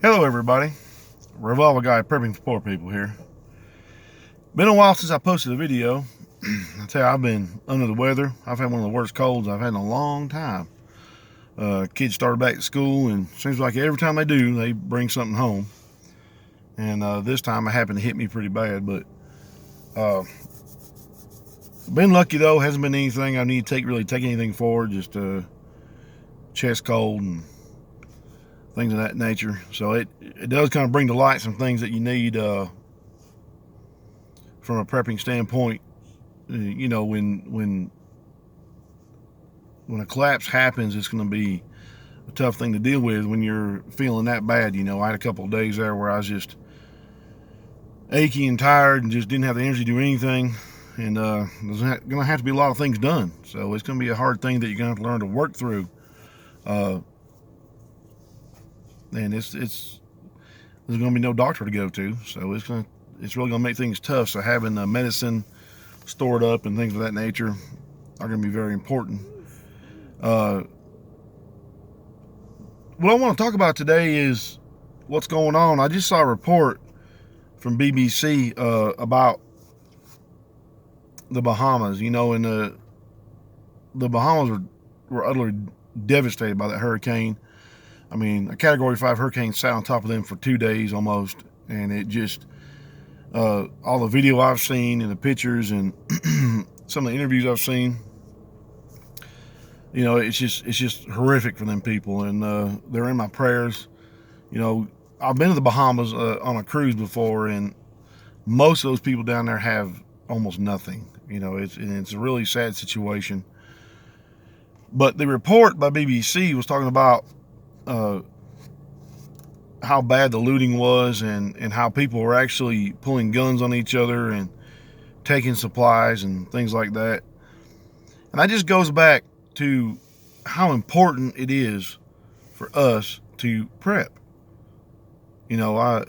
Hello everybody, Revolver Guy prepping for poor people here. Been a while since I posted a video. I tell you, I've been under the weather. I've had one of the worst colds I've had in a long time. Kids started back to school, and seems like every time they do, they bring something home. And this time it happened to hit me pretty bad, but been lucky though. Hasn't been anything I need to really take anything for. Just chest cold and things of that nature. So it does kind of bring to light some things that you need from a prepping standpoint. You know, when a collapse happens, it's going to be a tough thing to deal with when you're feeling that bad. You know, I had a couple of days there where I was just achy and tired and just didn't have the energy to do anything. And there's going to have to be a lot of things done. So it's going to be a hard thing that you're going to have to learn to work through. And there's going to be no doctor to go to. So it's really going to make things tough. So having medicine stored up and things of that nature are going to be very important. What I want to talk about today is what's going on. I just saw a report from BBC about the Bahamas. You know, and the Bahamas were utterly devastated by that hurricane. I mean, a Category 5 hurricane sat on top of them for 2 days almost, and it just all the video I've seen and the pictures and some of the interviews I've seen, you know, it's just horrific for them people, and they're in my prayers. You know, I've been to the Bahamas on a cruise before, and most of those people down there have almost nothing. You know, it's a really sad situation. But the report by BBC was talking about how bad the looting was, and how people were actually pulling guns on each other and taking supplies and things like that. And that just goes back to how important it is for us to prep. You know,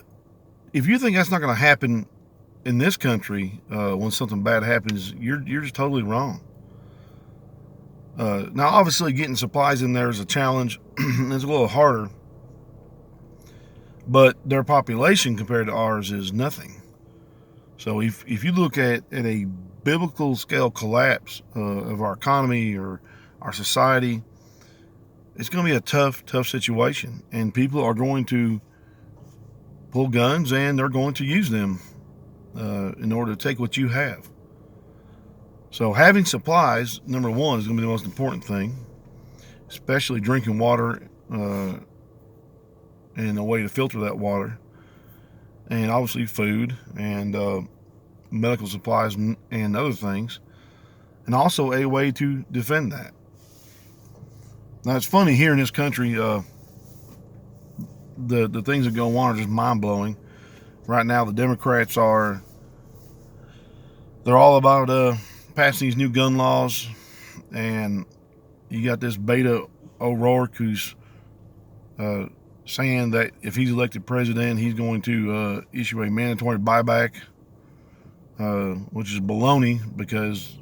if you think that's not going to happen in this country when something bad happens, you're just totally wrong. Now, obviously, getting supplies in there is a challenge. It's a little harder. But their population compared to ours is nothing. So if you look at a biblical scale collapse of our economy or our society, it's going to be a tough situation. And people are going to pull guns, and they're going to use them in order to take what you have. So having supplies, number one, is going to be the most important thing, especially drinking water and a way to filter that water, and obviously food and medical supplies and other things, and also a way to defend that. Now, it's funny here in this country, the things that go on are just mind-blowing. Right now, the Democrats they're all about passing these new gun laws, and you got this Beto O'Rourke who's saying that if he's elected president, he's going to issue a mandatory buyback, which is baloney, because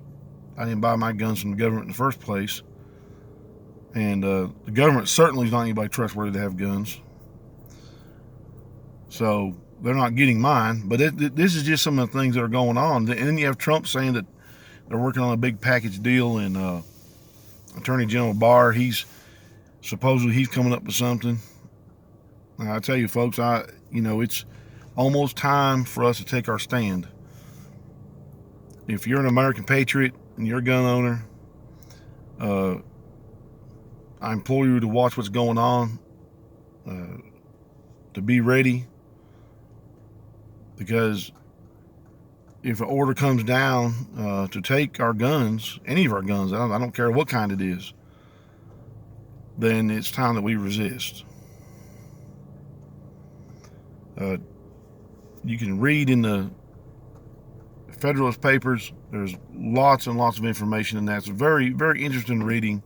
I didn't buy my guns from the government in the first place. And the government certainly is not anybody trustworthy to have guns. So they're not getting mine. But this is just some of the things that are going on. And then you have Trump saying that they're working on a big package deal, and Attorney General Barr, he's coming up with something. I tell you, folks, it's almost time for us to take our stand. If you're an American patriot and you're a gun owner, I implore you to watch what's going on, to be ready, because if an order comes down to take our guns, any of our guns, I don't care what kind it is, then it's time that we resist. You can read in the Federalist Papers. There's lots and lots of information in that. It's very, very interesting reading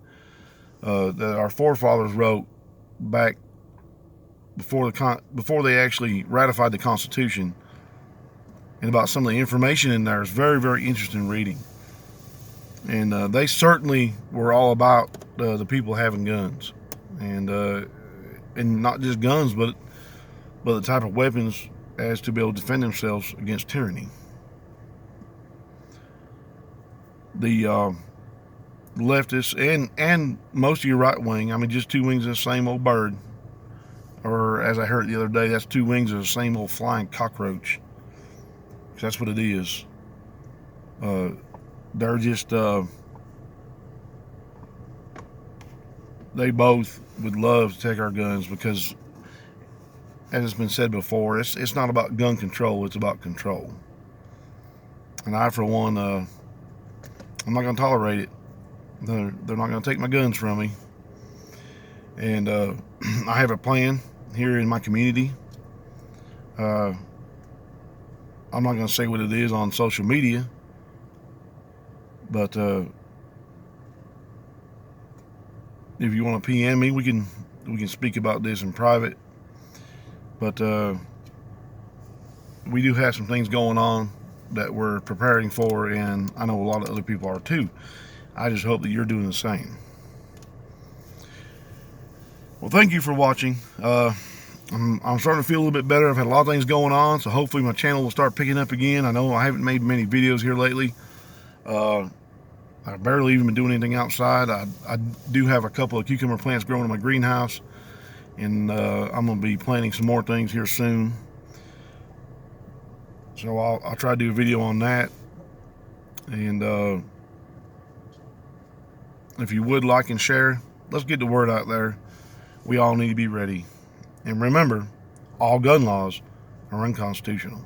that our forefathers wrote back before they actually ratified the Constitution. And about some of the information in there is very, very interesting reading. And they certainly were all about the people having guns, and not just guns, but but the type of weapons as to be able to defend themselves against tyranny. The leftists and most of your right wing, I mean, just two wings of the same old bird. Or as I heard the other day, that's two wings of the same old flying cockroach. That's what it is. They're just, they both would love to take our guns because, as it's been said before, it's not about gun control, it's about control. And I, for one, I'm not going to tolerate it. They're not going to take my guns from me. And I have a plan here in my community. I'm not going to say what it is on social media, but if you want to PM me, we can speak about this in private. But we do have some things going on that we're preparing for, and I know a lot of other people are too. I just hope that you're doing the same. Well, thank you for watching. I'm starting to feel a little bit better. I've had a lot of things going on, so hopefully my channel will start picking up again. I know I haven't made many videos here lately. I've barely even been doing anything outside. I do have a couple of cucumber plants growing in my greenhouse, and I'm going to be planting some more things here soon. So I'll try to do a video on that. And if you would like and share, let's get the word out there. We all need to be ready. And remember, all gun laws are unconstitutional.